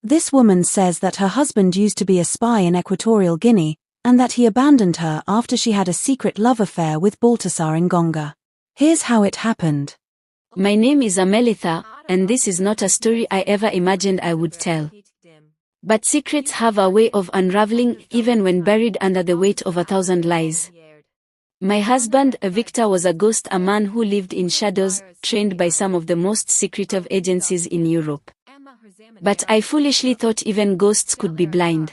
This woman says that her husband used to be a spy in Equatorial Guinea, and that he abandoned her after she had a secret love affair with Baltasar Ngonga. Here's how it happened. My name is Amelitha, and this is not a story I ever imagined I would tell. But secrets have a way of unraveling even when buried under the weight of 1,000 lies. My husband, Victor, was a ghost, a man who lived in shadows, trained by some of the most secretive agencies in Europe. But I foolishly thought even ghosts could be blind.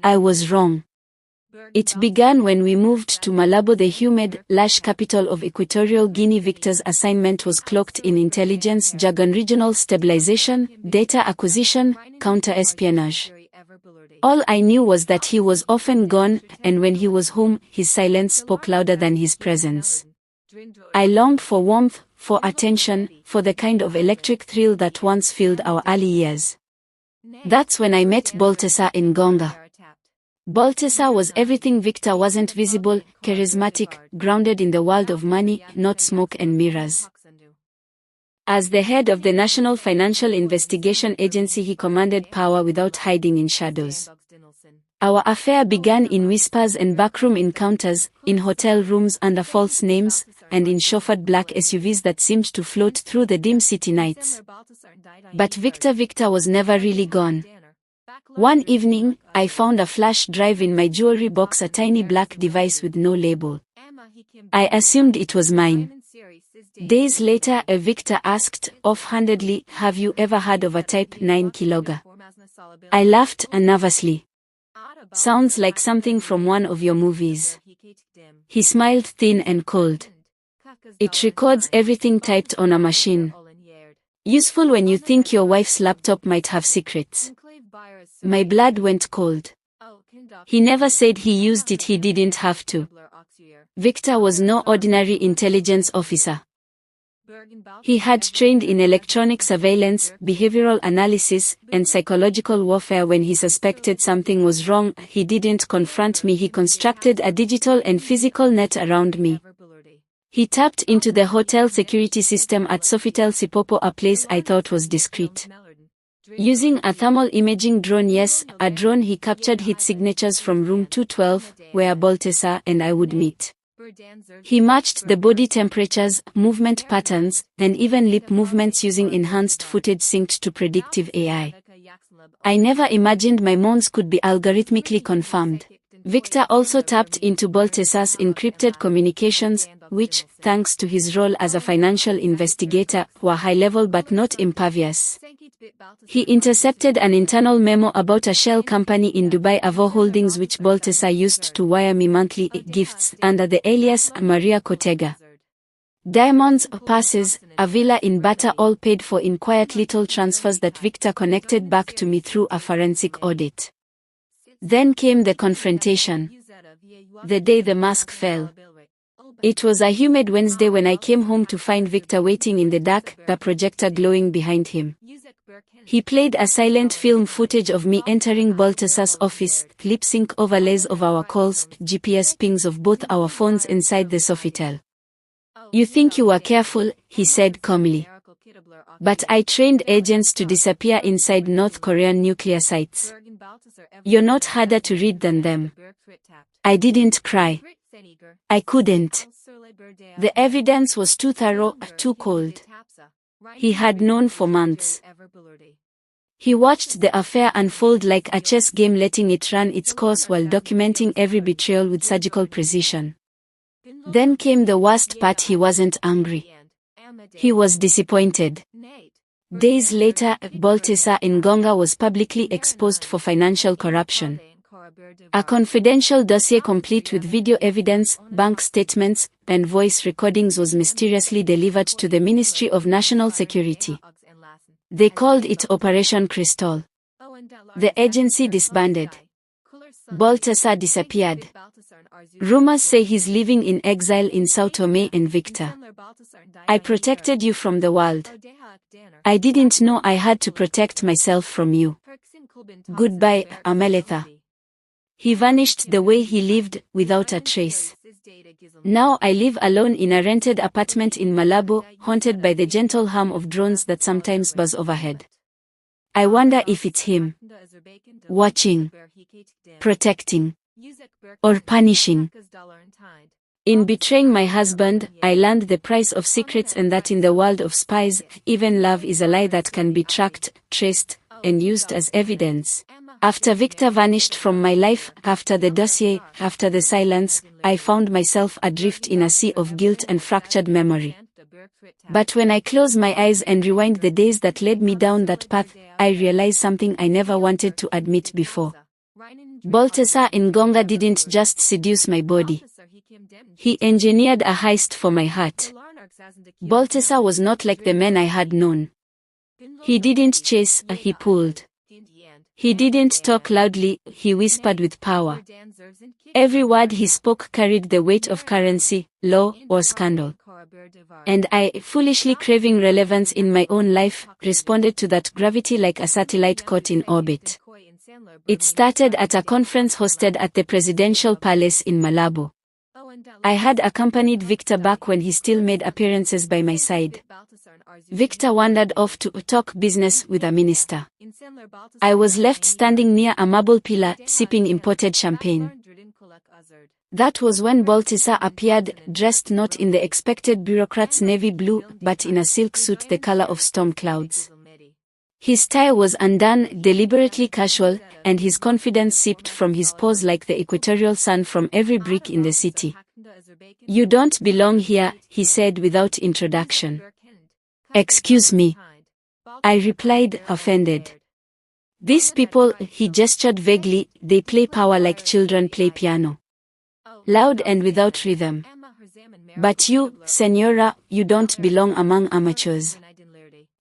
I was wrong. It began when we moved to Malabo, the humid, lush capital of Equatorial Guinea. Victor's assignment was cloaked in intelligence jargon: regional stabilization, data acquisition, counter-espionage. All I knew was that he was often gone, and when he was home, his silence spoke louder than his presence. I longed for warmth, for attention, for the kind of electric thrill that once filled our early years. That's when I met Baltasar Ngonga. Baltasar was everything Victor wasn't: visible, charismatic, grounded in the world of money, not smoke and mirrors. As the head of the National Financial Investigation Agency, he commanded power without hiding in shadows. Our affair began in whispers and backroom encounters, in hotel rooms under false names, and in chauffeured black SUVs that seemed to float through the dim city nights. But Victor was never really gone. One evening, I found a flash drive in my jewelry box, a tiny black device with no label. I assumed it was mine. Days later, Victor asked, offhandedly, "Have you ever heard of a Type 9 keylogger?" I laughed nervously. "Sounds like something from one of your movies." He smiled, thin and cold. "It records everything typed on a machine. Useful when you think your wife's laptop might have secrets." My blood went cold. He never said he used it, he didn't have to. Victor was no ordinary intelligence officer. He had trained in electronic surveillance, behavioral analysis, and psychological warfare. When he suspected something was wrong, he didn't confront me, he constructed a digital and physical net around me. He tapped into the hotel security system at Sofitel Sipopo, a place I thought was discreet. Using a thermal imaging drone, yes, a drone, he captured heat signatures from room 212, where Baltasar and I would meet. He matched the body temperatures, movement patterns, and even lip movements using enhanced footage synced to predictive AI. I never imagined my moans could be algorithmically confirmed. Victor also tapped into Baltasar's encrypted communications, which, thanks to his role as a financial investigator, were high-level but not impervious. He intercepted an internal memo about a shell company in Dubai, Avo Holdings, which Baltasar used to wire me monthly gifts under the alias Maria Cotega. Diamonds, passes, a villa in Bata, all paid for in quiet little transfers that Victor connected back to me through a forensic audit. Then came the confrontation. The day the mask fell. It was a humid Wednesday when I came home to find Victor waiting in the dark, the projector glowing behind him. He played a silent film footage of me entering Baltasar's office, lip-sync overlays of our calls, GPS pings of both our phones inside the Sofitel. "You think you were careful," he said calmly. "But I trained agents to disappear inside North Korean nuclear sites. You're not harder to read than them." I didn't cry. I couldn't. The evidence was too thorough, too cold. He had known for months. He watched the affair unfold like a chess game, letting it run its course while documenting every betrayal with surgical precision. Then came the worst part: he wasn't angry. He was disappointed. Days later, Baltasar Ngonga was publicly exposed for financial corruption. A confidential dossier complete with video evidence, bank statements, and voice recordings was mysteriously delivered to the Ministry of National Security. They called it Operation Crystal. The agency disbanded. Baltasar disappeared. Rumors say he's living in exile in Sao Tome and Victor. I protected you from the world. I didn't know I had to protect myself from you. Goodbye, Amelitha. He vanished the way he lived, without a trace. Now I live alone in a rented apartment in Malabo, haunted by the gentle hum of drones that sometimes buzz overhead. I wonder if it's him. Watching, protecting, or punishing. In betraying my husband, I learned the price of secrets and that in the world of spies, even love is a lie that can be tracked, traced, and used as evidence. After Victor vanished from my life, after the dossier, after the silence, I found myself adrift in a sea of guilt and fractured memory. But when I close my eyes and rewind the days that led me down that path, I realize something I never wanted to admit before. Baltasar Ngonga didn't just seduce my body. He engineered a heist for my heart. Baltasar was not like the men I had known. He didn't chase, he pulled. He didn't talk loudly, he whispered with power. Every word he spoke carried the weight of currency, law, or scandal. And I, foolishly craving relevance in my own life, responded to that gravity like a satellite caught in orbit. It started at a conference hosted at the Presidential Palace in Malabo. I had accompanied Victor back when he still made appearances by my side. Victor wandered off to talk business with a minister. I was left standing near a marble pillar, sipping imported champagne. That was when Baltasar appeared, dressed not in the expected bureaucrat's navy blue, but in a silk suit the color of storm clouds. His tie was undone, deliberately casual, and his confidence seeped from his pores like the equatorial sun from every brick in the city. "You don't belong here," he said without introduction. "Excuse me," I replied, offended. "These people," he gestured vaguely, "they play power like children play piano. Loud and without rhythm. But you, Senora, you don't belong among amateurs."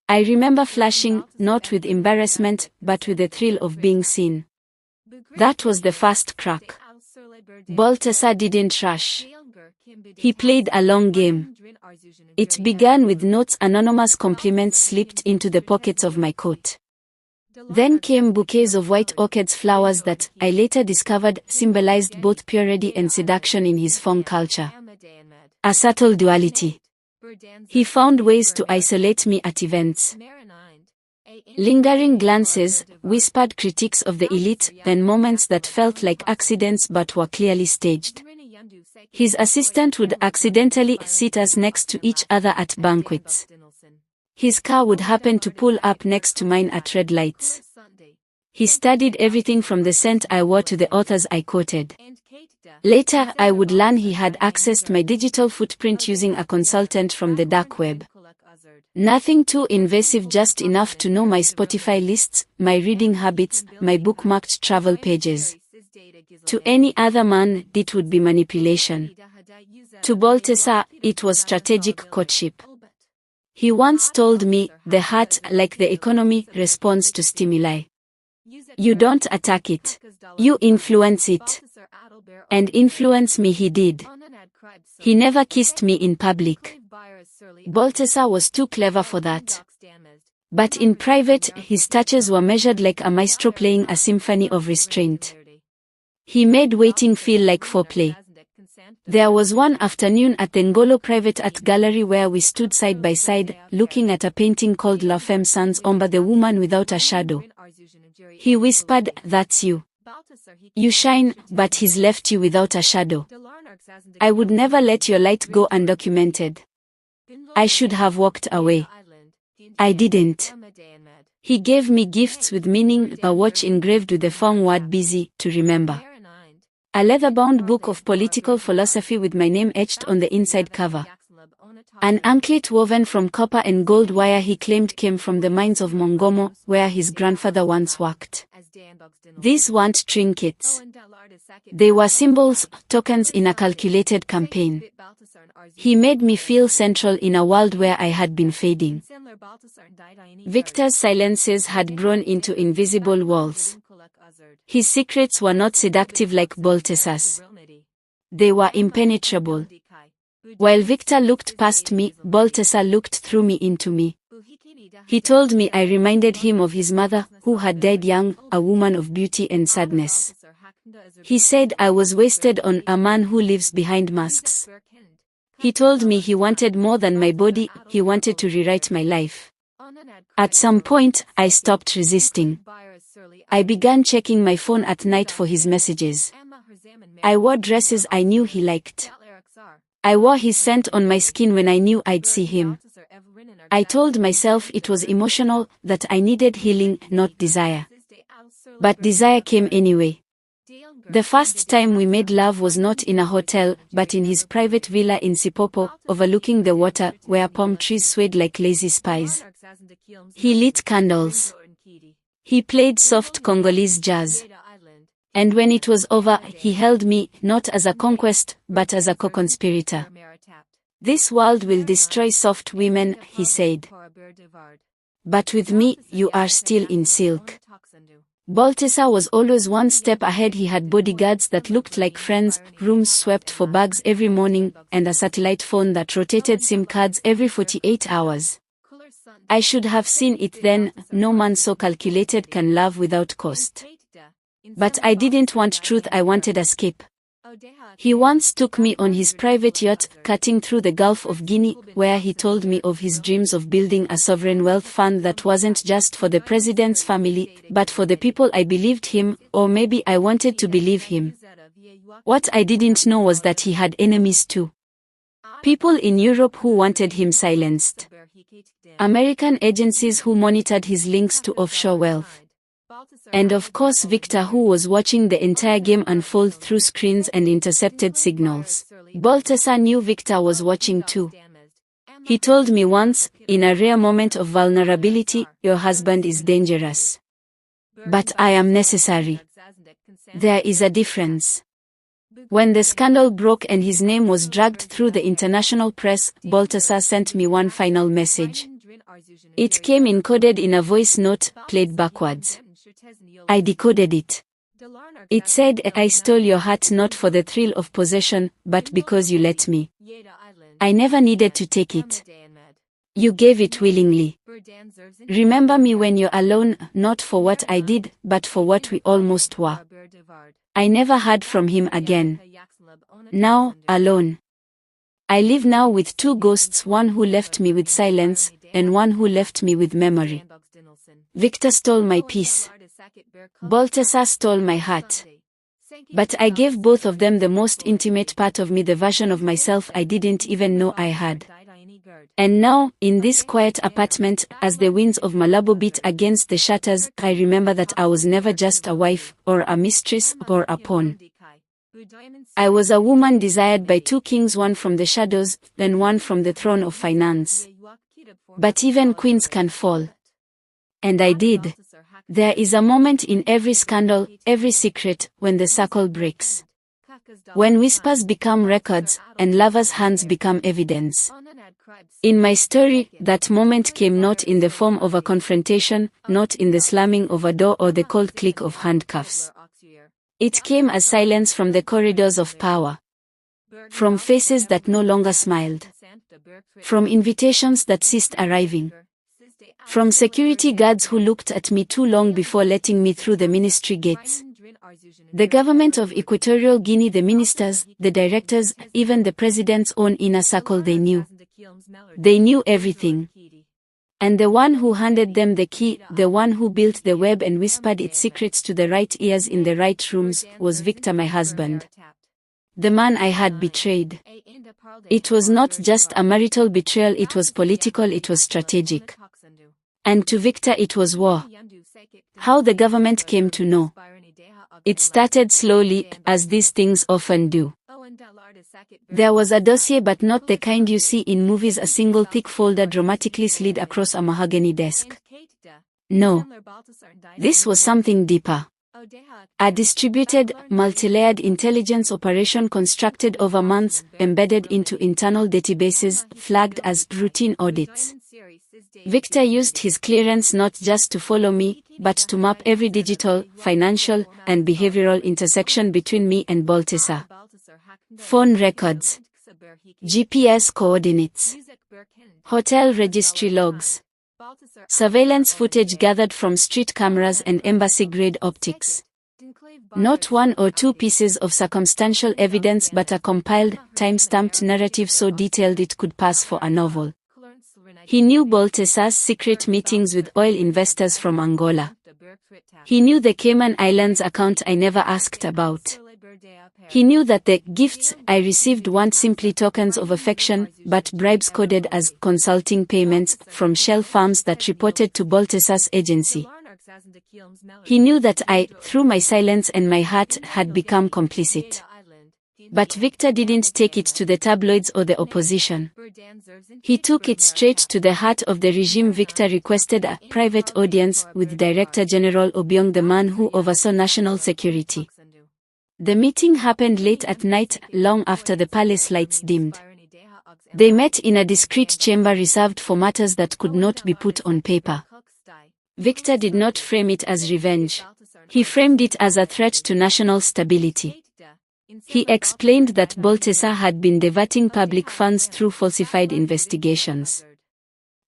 I remember flashing, not with embarrassment, but with the thrill of being seen. That was the first crack. Baltasar didn't rush. He played a long game. It began with notes, anonymous compliments slipped into the pockets of my coat. Then came bouquets of white orchids, flowers that, I later discovered, symbolized both purity and seduction in his Fong culture. A subtle duality. He found ways to isolate me at events. Lingering glances, whispered critiques of the elite, then moments that felt like accidents but were clearly staged. His assistant would accidentally sit us next to each other at banquets. His car would happen to pull up next to mine at red lights. He studied everything from the scent I wore to the authors I quoted. Later, I would learn he had accessed my digital footprint using a consultant from the dark web. Nothing too invasive, just enough to know my Spotify lists, my reading habits, my bookmarked travel pages. To any other man, it would be manipulation. To Baltasar, it was strategic courtship. He once told me, the heart, like the economy, responds to stimuli. You don't attack it. You influence it. And influence me he did. He never kissed me in public. Baltasar was too clever for that. But in private, his touches were measured like a maestro playing a symphony of restraint. He made waiting feel like foreplay. There was one afternoon at the Ngolo Private Art Gallery where we stood side by side, looking at a painting called La Femme Sans Ombre, the woman without a shadow. He whispered, "That's you. You shine, but he's left you without a shadow. I would never let your light go undocumented." I should have walked away. I didn't. He gave me gifts with meaning, a watch engraved with the Fong word busy, to remember. A leather-bound book of political philosophy with my name etched on the inside cover. An anklet woven from copper and gold wire he claimed came from the mines of Mongomo, where his grandfather once worked. These weren't trinkets. They were symbols, tokens in a calculated campaign. He made me feel central in a world where I had been fading. Victor's silences had grown into invisible walls. His secrets were not seductive like Baltasar's. They were impenetrable. While Victor looked past me, Baltasar looked through me into me. He told me I reminded him of his mother, who had died young, a woman of beauty and sadness. He said I was wasted on a man who lives behind masks. He told me he wanted more than my body, he wanted to rewrite my life. At some point, I stopped resisting. I began checking my phone at night for his messages. I wore dresses I knew he liked. I wore his scent on my skin when I knew I'd see him. I told myself it was emotional, that I needed healing, not desire. But desire came anyway. The first time we made love was not in a hotel, but in his private villa in Sipopo, overlooking the water, where palm trees swayed like lazy spies. He lit candles. He played soft Congolese jazz. And when it was over, he held me, not as a conquest, but as a co-conspirator. This world will destroy soft women, he said. But with me, you are still in silk. Balthasar was always one step ahead. He had bodyguards that looked like friends, rooms swept for bags every morning, and a satellite phone that rotated SIM cards every 48 hours. I should have seen it then. No man so calculated can love without cost. But I didn't want truth, I wanted escape. He once took me on his private yacht, cutting through the Gulf of Guinea, where he told me of his dreams of building a sovereign wealth fund that wasn't just for the president's family, but for the people. I believed him, or maybe I wanted to believe him. What I didn't know was that he had enemies too. People in Europe who wanted him silenced. American agencies who monitored his links to offshore wealth. And of course Victor, who was watching the entire game unfold through screens and intercepted signals. Balthasar knew Victor was watching too. He told me once, in a rare moment of vulnerability, your husband is dangerous. But I am necessary. There is a difference. When the scandal broke and his name was dragged through the international press, Balthasar sent me one final message. It came encoded in a voice note, played backwards. I decoded it. It said, I stole your heart not for the thrill of possession, but because you let me. I never needed to take it. You gave it willingly. Remember me when you're alone, not for what I did, but for what we almost were. I never heard from him again. Now, alone. I live now with two ghosts, one who left me with silence, and one who left me with memory. Victor stole my peace. Balthasar stole my heart. But I gave both of them the most intimate part of me, the version of myself I didn't even know I had. And now, in this quiet apartment, as the winds of Malabo beat against the shutters, I remember that I was never just a wife, or a mistress, or a pawn. I was a woman desired by two kings, one from the shadows, then one from the throne of finance. But even queens can fall. And I did. There is a moment in every scandal, every secret, when the circle breaks. When whispers become records, and lovers' hands become evidence. In my story, that moment came not in the form of a confrontation, not in the slamming of a door or the cold click of handcuffs. It came as silence from the corridors of power. From faces that no longer smiled. From invitations that ceased arriving. From security guards who looked at me too long before letting me through the ministry gates. The government of Equatorial Guinea, the ministers, the directors, even the president's own inner circle, they knew. They knew everything. And the one who handed them the key, the one who built the web and whispered its secrets to the right ears in the right rooms, was Victor, my husband. The man I had betrayed. It was not just a marital betrayal, it was political, it was strategic. And to Victor it was war. How the government came to know. It started slowly, as these things often do. There was a dossier, but not the kind you see in movies, a single thick folder dramatically slid across a mahogany desk. No. This was something deeper. A distributed, multi-layered intelligence operation constructed over months, embedded into internal databases, flagged as routine audits. Victor used his clearance not just to follow me, but to map every digital, financial, and behavioral intersection between me and Balthasar. Phone records, GPS coordinates, hotel registry logs, surveillance footage gathered from street cameras and embassy-grade optics. Not one or two pieces of circumstantial evidence, but a compiled, time-stamped narrative so detailed it could pass for a novel. He knew Baltasar's secret meetings with oil investors from Angola. He knew the Cayman Islands account I never asked about. He knew that the gifts I received weren't simply tokens of affection, but bribes coded as consulting payments from shell farms that reported to Baltasar's agency. He knew that I, through my silence and my heart, had become complicit. But Victor didn't take it to the tabloids or the opposition. He took it straight to the heart of the regime. Victor requested a private audience with Director General Obiang, the man who oversaw national security. The meeting happened late at night, long after the palace lights dimmed. They met in a discreet chamber reserved for matters that could not be put on paper. Victor did not frame it as revenge. He framed it as a threat to national stability. He explained that Baltasar had been diverting public funds through falsified investigations.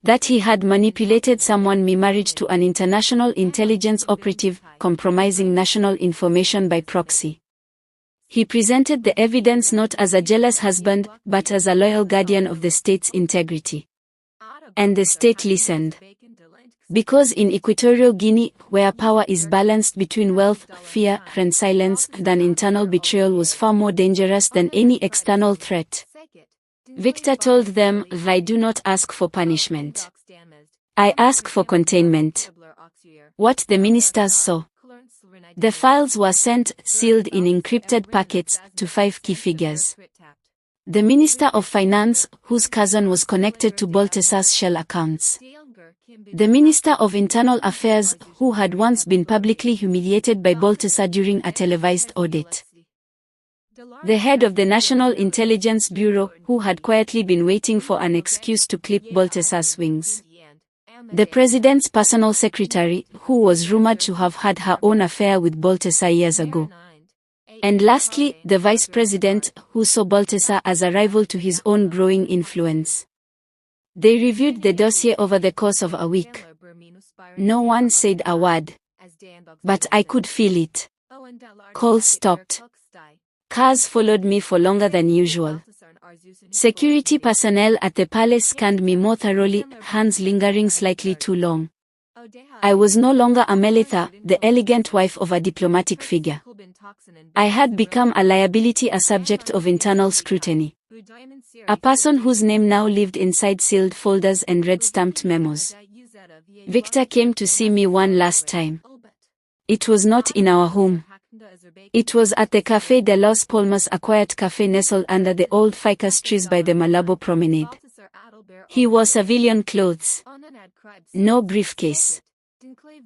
That he had manipulated someone married to an international intelligence operative, compromising national information by proxy. He presented the evidence not as a jealous husband, but as a loyal guardian of the state's integrity. And the state listened. Because in Equatorial Guinea, where power is balanced between wealth, fear, and silence, then internal betrayal was far more dangerous than any external threat. Victor told them, "I do not ask for punishment. I ask for containment." What the ministers saw. The files were sent, sealed in encrypted packets, to 5 key figures. The Minister of Finance, whose cousin was connected to Baltasar's shell accounts. The Minister of Internal Affairs, who had once been publicly humiliated by Baltasar during a televised audit. The head of the National Intelligence Bureau, who had quietly been waiting for an excuse to clip Baltasar's wings. The President's personal secretary, who was rumored to have had her own affair with Baltasar years ago. And lastly, the Vice President, who saw Baltasar as a rival to his own growing influence. They reviewed the dossier over the course of a week. No one said a word. But I could feel it. Calls stopped. Cars followed me for longer than usual. Security personnel at the palace scanned me more thoroughly, hands lingering slightly too long. I was no longer Amelitha, the elegant wife of a diplomatic figure. I had become a liability, a subject of internal scrutiny. A person whose name now lived inside sealed folders and red-stamped memos. Victor came to see me one last time. It was not in our home. It was at the Café de los Palmas, a quiet café nestled under the old ficus trees by the Malabo promenade. He wore civilian clothes. No briefcase.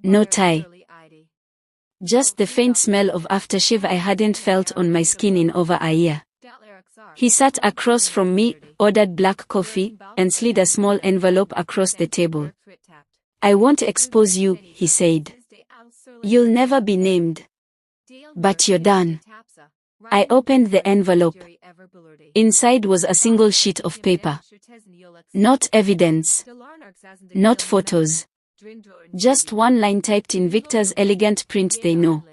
No tie. Just the faint smell of aftershave I hadn't felt on my skin in over a year. He sat across from me, ordered black coffee, and slid a small envelope across the table. "I won't expose you," he said. "You'll never be named. But you're done." I opened the envelope. Inside was a single sheet of paper. Not evidence. Not photos. Just one line typed in Victor's elegant print: "They know.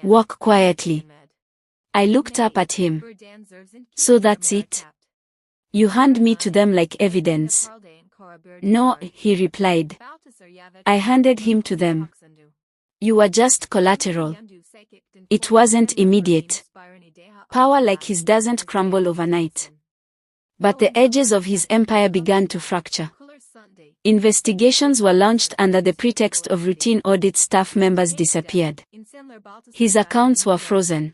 Walk quietly." I looked up at him. "So that's it? You hand me to them like evidence?" "No," he replied. I handed him to them. "You were just collateral." It wasn't immediate. Power like his doesn't crumble overnight. But the edges of his empire began to fracture. Investigations were launched under the pretext of routine audits. Staff members disappeared. His accounts were frozen.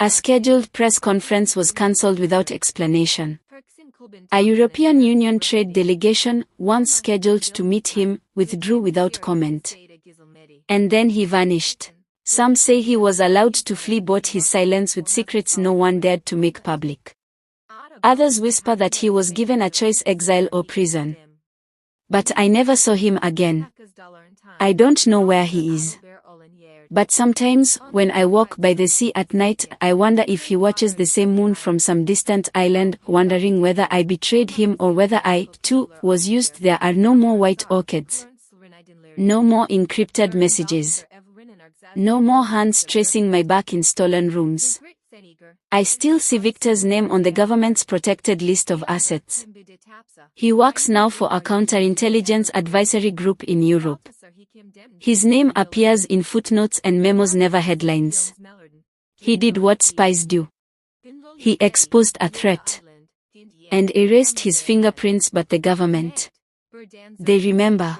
A scheduled press conference was cancelled without explanation. A European Union trade delegation, once scheduled to meet him, withdrew without comment. And then he vanished. Some say he was allowed to flee, bought his silence with secrets no one dared to make public. Others whisper that he was given a choice: exile or prison. But I never saw him again. I don't know where he is. But sometimes, when I walk by the sea at night, I wonder if he watches the same moon from some distant island, wondering whether I betrayed him or whether I, too, was used. There are no more white orchids. No more encrypted messages. No more hands tracing my back in stolen rooms. I still see Victor's name on the government's protected list of assets. He works now for a counterintelligence advisory group in Europe. His name appears in footnotes and memos, never headlines. He did what spies do. He exposed a threat and erased his fingerprints, but the government, they remember.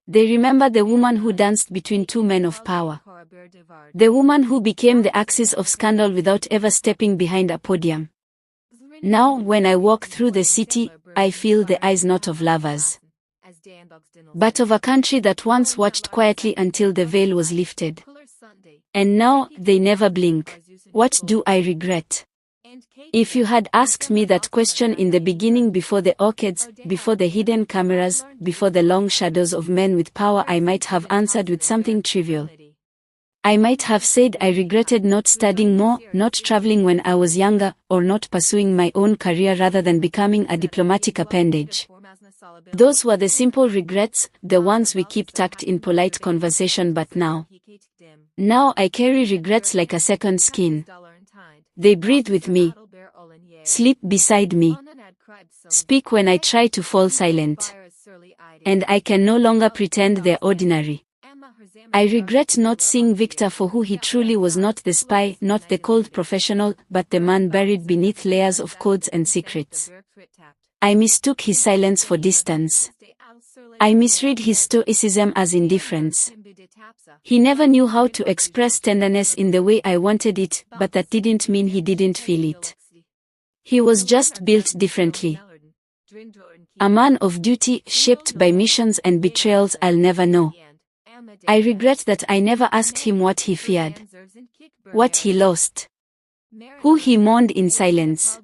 They remember the woman who danced between two men of power. The woman who became the axis of scandal without ever stepping behind a podium. Now when I walk through the city, I feel the eyes not of lovers, but of a country that once watched quietly until the veil was lifted. And now, they never blink. What do I regret? If you had asked me that question in the beginning, before the orchids, before the hidden cameras, before the long shadows of men with power, I might have answered with something trivial. I might have said I regretted not studying more, not traveling when I was younger, or not pursuing my own career rather than becoming a diplomatic appendage. Those were the simple regrets, the ones we keep tucked in polite conversation, but now I carry regrets like a second skin. They breathe with me, sleep beside me, speak when I try to fall silent. And I can no longer pretend they're ordinary. I regret not seeing Victor for who he truly was, not the spy, not the cold professional, but the man buried beneath layers of codes and secrets. I mistook his silence for distance. I misread his stoicism as indifference. He never knew how to express tenderness in the way I wanted it, but that didn't mean he didn't feel it. He was just built differently. A man of duty, shaped by missions and betrayals I'll never know. I regret that I never asked him what he feared, what he lost, who he mourned in silence.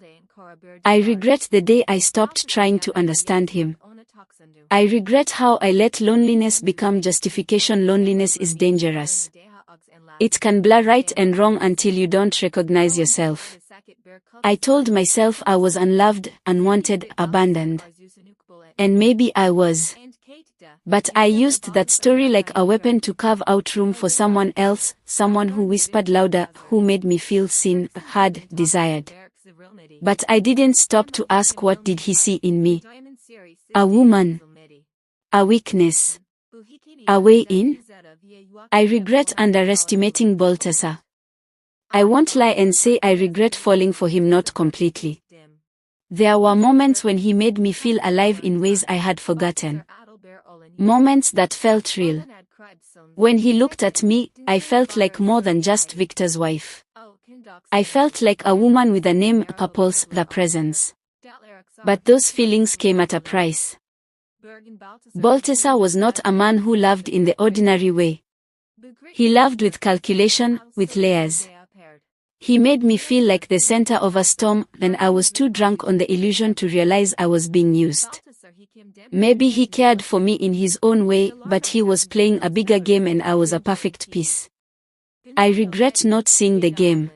I regret the day I stopped trying to understand him. I regret how I let loneliness become justification. Loneliness is dangerous. It can blur right and wrong until you don't recognize yourself. I told myself I was unloved, unwanted, abandoned. And maybe I was. But I used that story like a weapon to carve out room for someone else, someone who whispered louder, who made me feel seen, heard, desired. But I didn't stop to ask, what did he see in me? A woman. A weakness. A way in? I regret underestimating Balthasar. I won't lie and say I regret falling for him, not completely. There were moments when he made me feel alive in ways I had forgotten. Moments that felt real. When he looked at me, I felt like more than just Victor's wife. I felt like a woman with a name, a pulse, a presence. But those feelings came at a price. Balthasar was not a man who loved in the ordinary way. He loved with calculation, with layers. He made me feel like the center of a storm, and I was too drunk on the illusion to realize I was being used. Maybe he cared for me in his own way, but he was playing a bigger game and I was a perfect piece. I regret not seeing the game.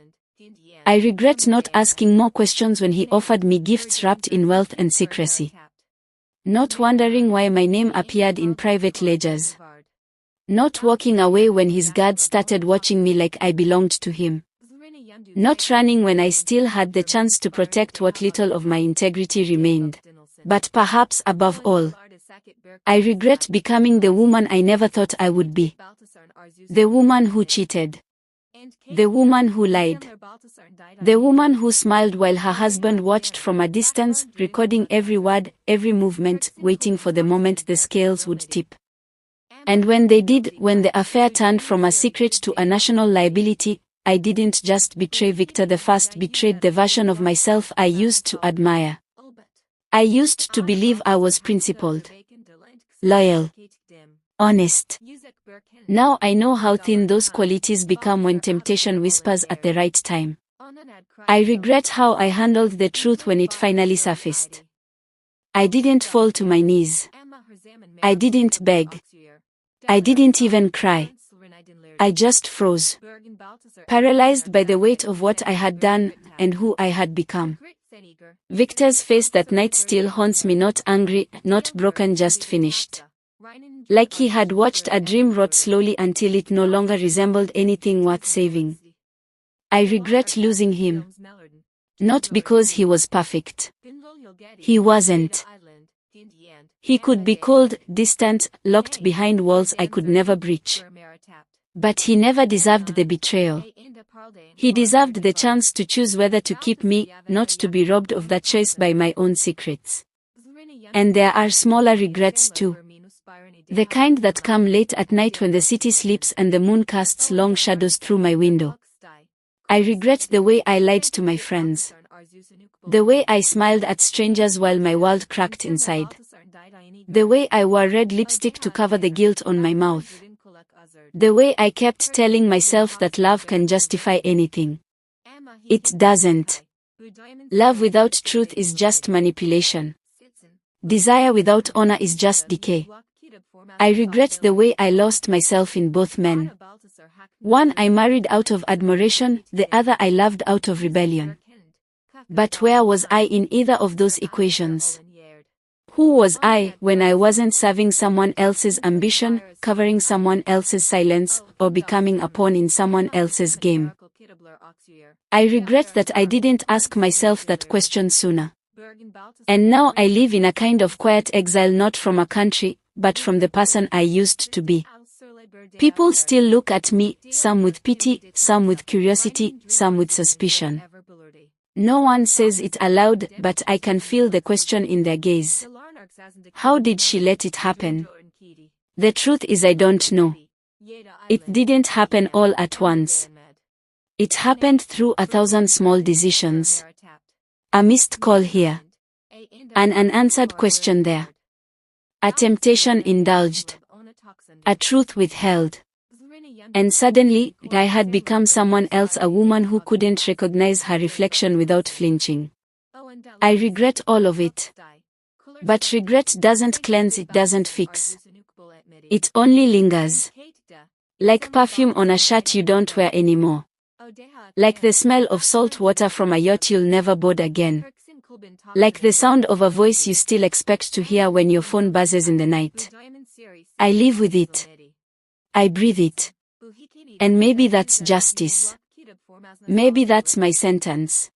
I regret not asking more questions when he offered me gifts wrapped in wealth and secrecy. Not wondering why my name appeared in private ledgers. Not walking away when his guards started watching me like I belonged to him. Not running when I still had the chance to protect what little of my integrity remained. But perhaps above all, I regret becoming the woman I never thought I would be. The woman who cheated. The woman who lied. The woman who smiled while her husband watched from a distance, recording every word, every movement, waiting for the moment the scales would tip. And when they did, when the affair turned from a secret to a national liability, I didn't just betray Victor, the first betrayed the version of myself I used to admire. I used to believe I was principled, loyal, honest. Now I know how thin those qualities become when temptation whispers at the right time. I regret how I handled the truth when it finally surfaced. I didn't fall to my knees. I didn't beg. I didn't even cry. I just froze, paralyzed by the weight of what I had done and who I had become. Victor's face that night still haunts me, not angry, not broken, just finished. Like he had watched a dream rot slowly until it no longer resembled anything worth saving. I regret losing him. Not because he was perfect. He wasn't. He could be cold, distant, locked behind walls I could never breach. But he never deserved the betrayal. He deserved the chance to choose whether to keep me, not to be robbed of that choice by my own secrets. And there are smaller regrets too. The kind that come late at night when the city sleeps and the moon casts long shadows through my window. I regret the way I lied to my friends. The way I smiled at strangers while my world cracked inside. The way I wore red lipstick to cover the guilt on my mouth. The way I kept telling myself that love can justify anything. It doesn't. Love without truth is just manipulation. Desire without honor is just decay. I regret the way I lost myself in both men. One I married out of admiration, the other I loved out of rebellion. But where was I in either of those equations? Who was I when I wasn't serving someone else's ambition, covering someone else's silence, or becoming a pawn in someone else's game? I regret that I didn't ask myself that question sooner. And now I live in a kind of quiet exile, not from a country, but from the person I used to be. People still look at me, some with pity, some with curiosity, some with suspicion. No one says it aloud, but I can feel the question in their gaze. How did she let it happen? The truth is I don't know. It didn't happen all at once. It happened through 1,000 small decisions. A missed call here. An unanswered question there. A temptation indulged. A truth withheld. And suddenly, I had become someone else, a woman who couldn't recognize her reflection without flinching. I regret all of it. But regret doesn't cleanse, it doesn't fix. It only lingers. Like perfume on a shirt you don't wear anymore. Like the smell of salt water from a yacht you'll never board again. Like the sound of a voice you still expect to hear when your phone buzzes in the night. I live with it. I breathe it. And maybe that's justice. Maybe that's my sentence.